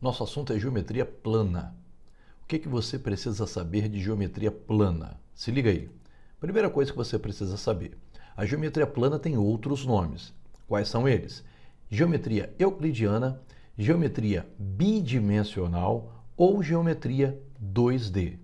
Nosso assunto é geometria plana. O que você precisa saber de geometria plana? Se liga aí. Primeira coisa que você precisa saber. A geometria plana tem outros nomes. Quais são eles? Geometria euclidiana, geometria bidimensional ou geometria 2D.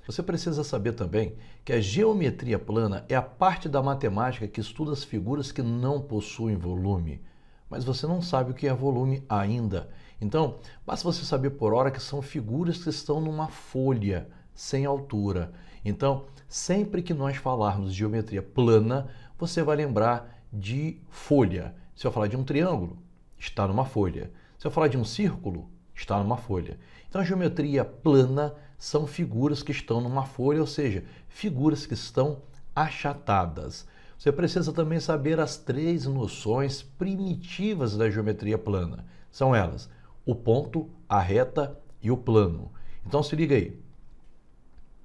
Você precisa saber também que a geometria plana é a parte da matemática que estuda as figuras que não possuem volume. Mas você não sabe o que é volume ainda. Então, basta você saber por hora que são figuras que estão numa folha, sem altura. Então, sempre que nós falarmos de geometria plana, você vai lembrar de folha. Se eu falar de um triângulo, está numa folha. Se eu falar de um círculo, está numa folha. Então, a geometria plana são figuras que estão numa folha, ou seja, figuras que estão achatadas. Você precisa também saber as três noções primitivas da geometria plana. São elas: o ponto, a reta e o plano. Então se liga aí.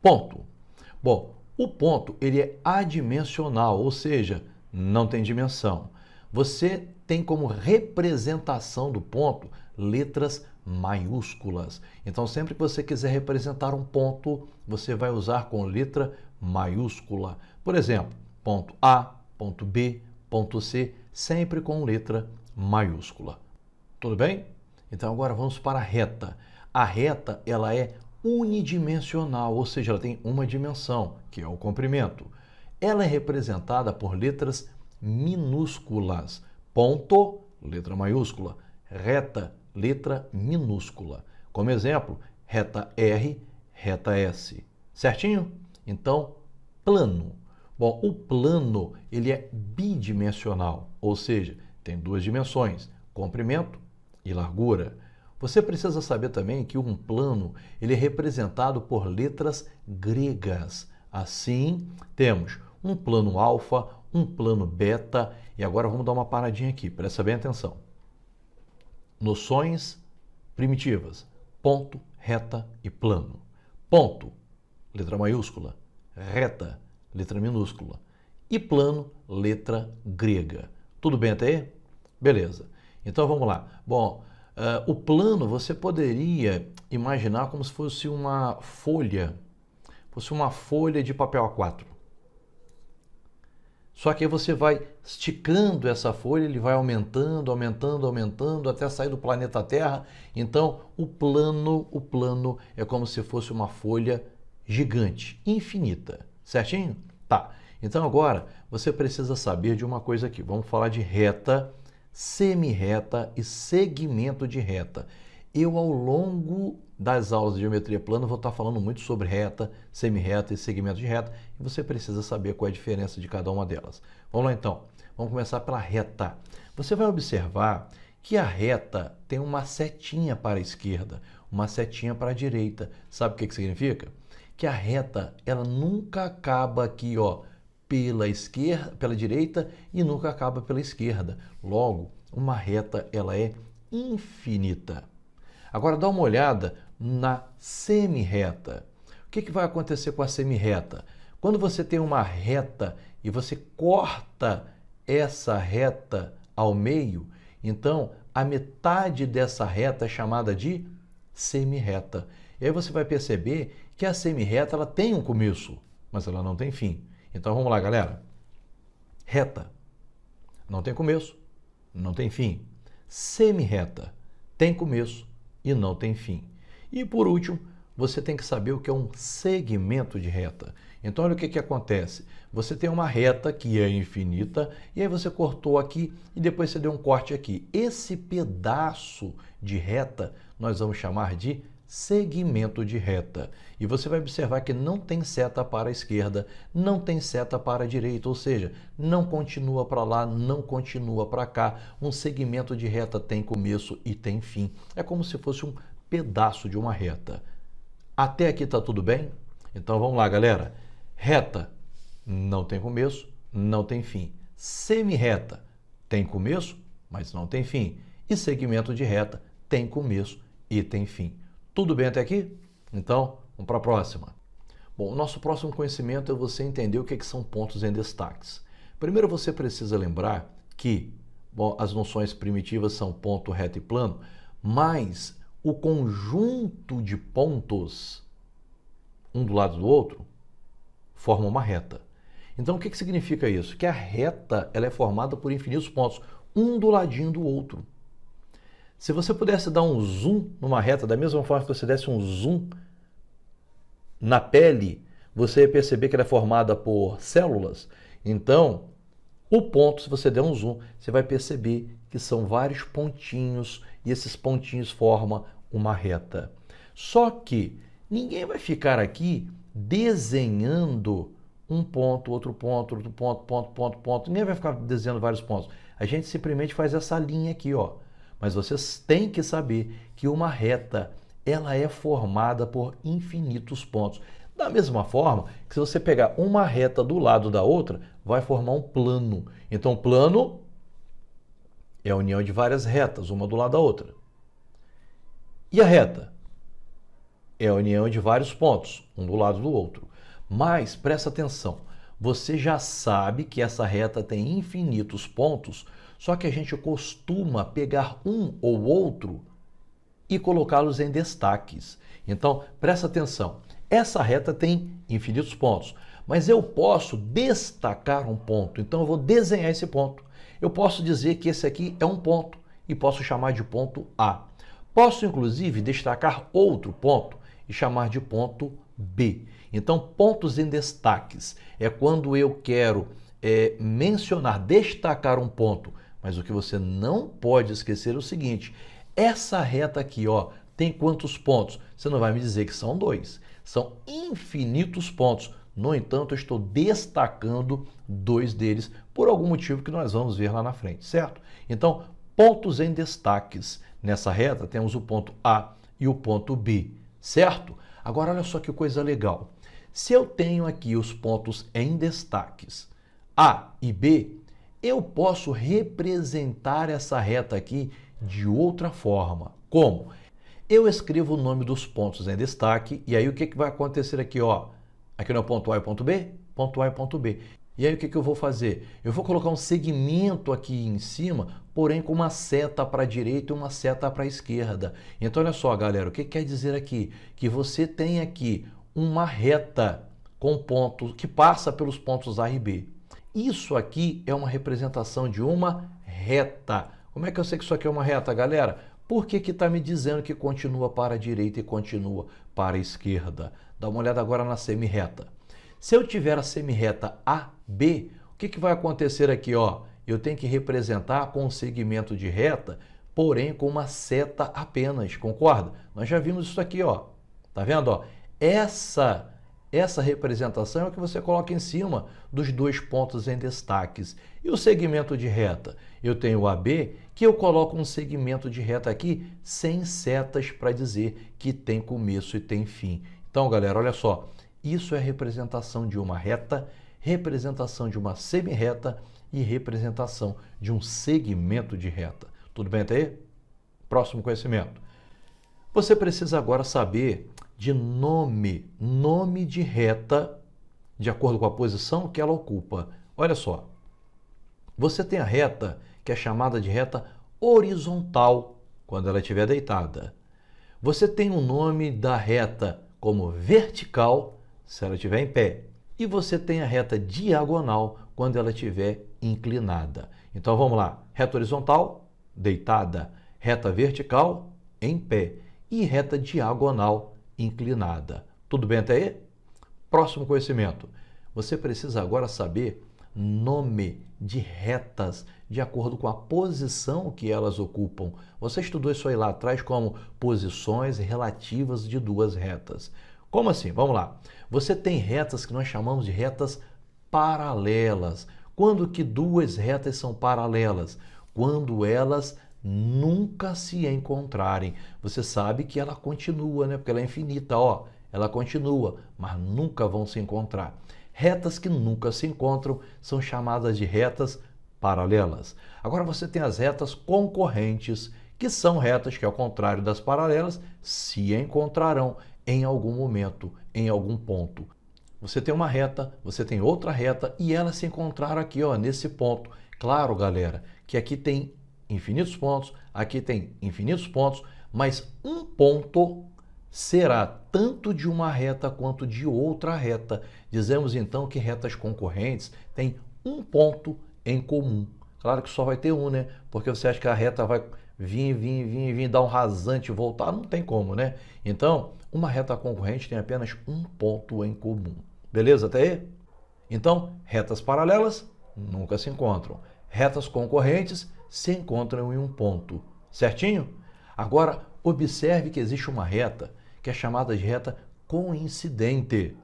Ponto. Bom, o ponto ele é adimensional, ou seja, não tem dimensão. Você tem como representação do ponto letras maiúsculas. Então sempre que você quiser representar um ponto, você vai usar com letra maiúscula. Por exemplo, ponto A, ponto B, ponto C, sempre com letra maiúscula. Tudo bem? Então agora vamos para a reta. A reta ela é unidimensional, ou seja, ela tem uma dimensão, que é o comprimento. Ela é representada por letras minúsculas. Ponto, letra maiúscula. Reta, letra minúscula. Como exemplo, reta R, reta S. Certinho? Então, plano. Bom, o plano ele é bidimensional, ou seja, tem duas dimensões, comprimento e largura. Você precisa saber também que um plano ele é representado por letras gregas. Assim, temos um plano alfa, um plano beta, e agora vamos dar uma paradinha aqui, presta bem atenção. Noções primitivas, ponto, reta e plano. Ponto, letra maiúscula, reta, letra minúscula, e plano, letra grega. Tudo bem até aí? Beleza. Então vamos lá. Bom, o plano você poderia imaginar como se fosse uma folha de papel A4. Só que aí você vai esticando essa folha, ele vai aumentando, aumentando, aumentando até sair do planeta Terra. Então, o plano é como se fosse uma folha gigante, infinita. Certinho? Tá. Então agora você precisa saber de uma coisa aqui. Vamos falar de reta, semirreta e segmento de reta. Eu, ao longo das aulas de geometria plana, vou estar falando muito sobre reta, semirreta e segmento de reta, e você precisa saber qual é a diferença de cada uma delas. Vamos lá então. Vamos começar pela reta. Você vai observar que a reta tem uma setinha para a esquerda, uma setinha para a direita. Sabe o que significa? Que a reta, ela nunca acaba aqui, ó, pela esquerda, pela direita e nunca acaba pela esquerda. Logo, uma reta, ela é infinita. Agora dá uma olhada na semirreta. O que vai acontecer com a semirreta? Quando você tem uma reta e você corta essa reta ao meio, então a metade dessa reta é chamada de semirreta. E aí você vai perceber que a semirreta ela tem um começo, mas ela não tem fim. Então vamos lá, galera. Reta não tem começo, não tem fim. Semirreta tem começo e não tem fim. E por último, você tem que saber o que é um segmento de reta. Então olha o que acontece. Você tem uma reta que é infinita e aí você cortou aqui e depois você deu um corte aqui. Esse pedaço de reta nós vamos chamar de segmento de reta. E você vai observar que não tem seta para a esquerda, não tem seta para a direita, ou seja, não continua para lá, não continua para cá. Um segmento de reta tem começo e tem fim. É como se fosse um pedaço de uma reta. Até aqui está tudo bem? Então vamos lá, galera. Reta não tem começo, não tem fim. Semirreta tem começo, mas não tem fim. E segmento de reta tem começo e tem fim. Tudo bem até aqui? Então, vamos para a próxima. Bom, o nosso próximo conhecimento é você entender o que são pontos em destaques. Primeiro você precisa lembrar que as noções primitivas são ponto, reta e plano, mas o conjunto de pontos, um do lado do outro, forma uma reta. Então, o que significa isso? Que a reta ela é formada por infinitos pontos, um do ladinho do outro. Se você pudesse dar um zoom numa reta, da mesma forma que você desse um zoom na pele, você ia perceber que ela é formada por células. Então, o ponto, se você der um zoom, você vai perceber que são vários pontinhos e esses pontinhos formam uma reta. Só que ninguém vai ficar aqui desenhando um ponto, outro ponto, outro ponto, ponto. Ninguém vai ficar desenhando vários pontos. A gente simplesmente faz essa linha aqui, ó. Mas vocês têm que saber que uma reta, ela é formada por infinitos pontos. Da mesma forma que se você pegar uma reta do lado da outra, vai formar um plano. Então, plano é a união de várias retas, uma do lado da outra. E a reta? É a união de vários pontos, um do lado do outro. Mas, presta atenção, você já sabe que essa reta tem infinitos pontos, só que a gente costuma pegar um ou outro e colocá-los em destaques. Então, presta atenção, essa reta tem infinitos pontos, mas eu posso destacar um ponto, então eu vou desenhar esse ponto. Eu posso dizer que esse aqui é um ponto e posso chamar de ponto A. Posso, inclusive, destacar outro ponto e chamar de ponto B. Então, pontos em destaques é quando eu quero mencionar, destacar um ponto. Mas o que você não pode esquecer é o seguinte, essa reta aqui, ó, tem quantos pontos? Você não vai me dizer que são 2. São infinitos pontos. No entanto, eu estou destacando 2 deles por algum motivo que nós vamos ver lá na frente, certo? Então, pontos em destaques. Nessa reta temos o ponto A e o ponto B, certo? Agora, olha só que coisa legal. Se eu tenho aqui os pontos em destaques A e B, eu posso representar essa reta aqui de outra forma. Como? Eu escrevo o nome dos pontos em destaque e aí o que vai acontecer aqui, ó? Aqui não é ponto A e ponto B? Ponto A e ponto B. E aí o que eu vou fazer? Eu vou colocar um segmento aqui em cima, porém com uma seta para a direita e uma seta para a esquerda. Então olha só, galera, o que quer dizer aqui? Que você tem aqui uma reta com pontos que passa pelos pontos A e B. Isso aqui é uma representação de uma reta. Como é que eu sei que isso aqui é uma reta, galera? Por que está me dizendo que continua para a direita e continua para a esquerda? Dá uma olhada agora na semirreta. Se eu tiver a semirreta AB, o que vai acontecer aqui? Ó? Eu tenho que representar com um segmento de reta, porém com uma seta apenas, concorda? Nós já vimos isso aqui, ó. Tá vendo? Ó? Essa representação é o que você coloca em cima dos 2 pontos em destaques. E o segmento de reta? Eu tenho o AB, que eu coloco um segmento de reta aqui sem setas para dizer que tem começo e tem fim. Então, galera, olha só. Isso é representação de uma reta, representação de uma semirreta e representação de um segmento de reta. Tudo bem até aí? Próximo conhecimento. Você precisa agora saber de nome de reta, de acordo com a posição que ela ocupa. Olha só, você tem a reta que é chamada de reta horizontal, quando ela estiver deitada. Você tem o nome da reta como vertical, se ela estiver em pé. E você tem a reta diagonal, quando ela estiver inclinada. Então vamos lá, reta horizontal, deitada, reta vertical, em pé, e reta diagonal, inclinada. Tudo bem até aí? Próximo conhecimento. Você precisa agora saber nome de retas de acordo com a posição que elas ocupam. Você estudou isso aí lá atrás como posições relativas de 2 retas. Como assim? Vamos lá. Você tem retas que nós chamamos de retas paralelas. Quando que 2 retas são paralelas? Quando elas nunca se encontrarem. Você sabe que ela continua, né? Porque ela é infinita, ó. Ela continua, mas nunca vão se encontrar. Retas que nunca se encontram são chamadas de retas paralelas. Agora você tem as retas concorrentes, que são retas que, ao contrário das paralelas, se encontrarão em algum momento, em algum ponto. Você tem uma reta, você tem outra reta e elas se encontraram aqui, ó, nesse ponto. Claro, galera, que aqui tem infinitos pontos, aqui tem infinitos pontos, mas um ponto será tanto de uma reta quanto de outra reta. Dizemos então que retas concorrentes têm um ponto em comum. Claro que só vai ter um, né? Porque você acha que a reta vai vir, dar um rasante e voltar? Não tem como, né? Então, uma reta concorrente tem apenas um ponto em comum. Beleza até aí? Então, retas paralelas nunca se encontram. Retas concorrentes se encontram em um ponto. Certinho? Agora, observe que existe uma reta que é chamada de reta coincidente.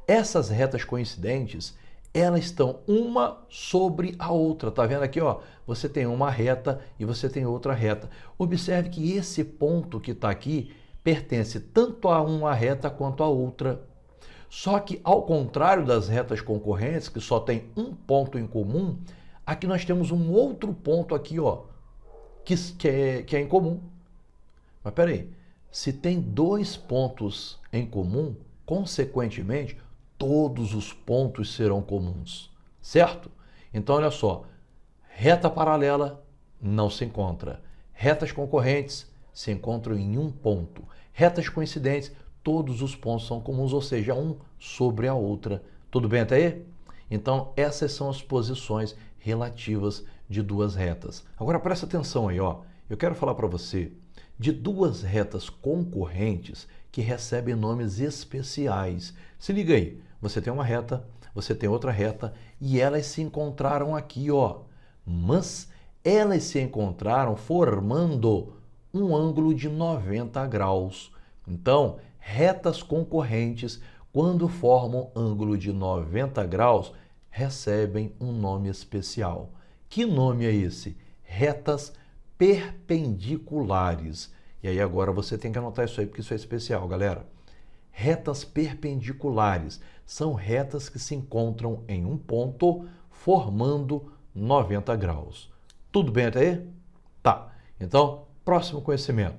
Essas retas coincidentes, elas estão uma sobre a outra. Tá vendo aqui, ó? Você tem uma reta e você tem outra reta. Observe que esse ponto que está aqui pertence tanto a uma reta quanto a outra. Só que, ao contrário das retas concorrentes, que só tem um ponto em comum, aqui nós temos um outro ponto aqui, ó, que é em comum. Mas peraí, se tem dois pontos em comum, consequentemente, todos os pontos serão comuns, certo? Então, olha só, reta paralela não se encontra. Retas concorrentes se encontram em um ponto. Retas coincidentes, todos os pontos são comuns, ou seja, um sobre a outra. Tudo bem até aí? Então, essas são as posições relativas de duas retas. Agora, presta atenção aí, ó. Eu quero falar para você de duas retas concorrentes que recebem nomes especiais. Se liga aí, você tem uma reta, você tem outra reta e elas se encontraram aqui, ó. Mas elas se encontraram formando um ângulo de 90 graus. Então, retas concorrentes, quando formam ângulo de 90 graus, recebem um nome especial. Que nome é esse? Retas perpendiculares. E aí agora você tem que anotar isso aí, porque isso é especial, galera. Retas perpendiculares são retas que se encontram em um ponto formando 90 graus. Tudo bem até aí? Tá. Então, próximo conhecimento.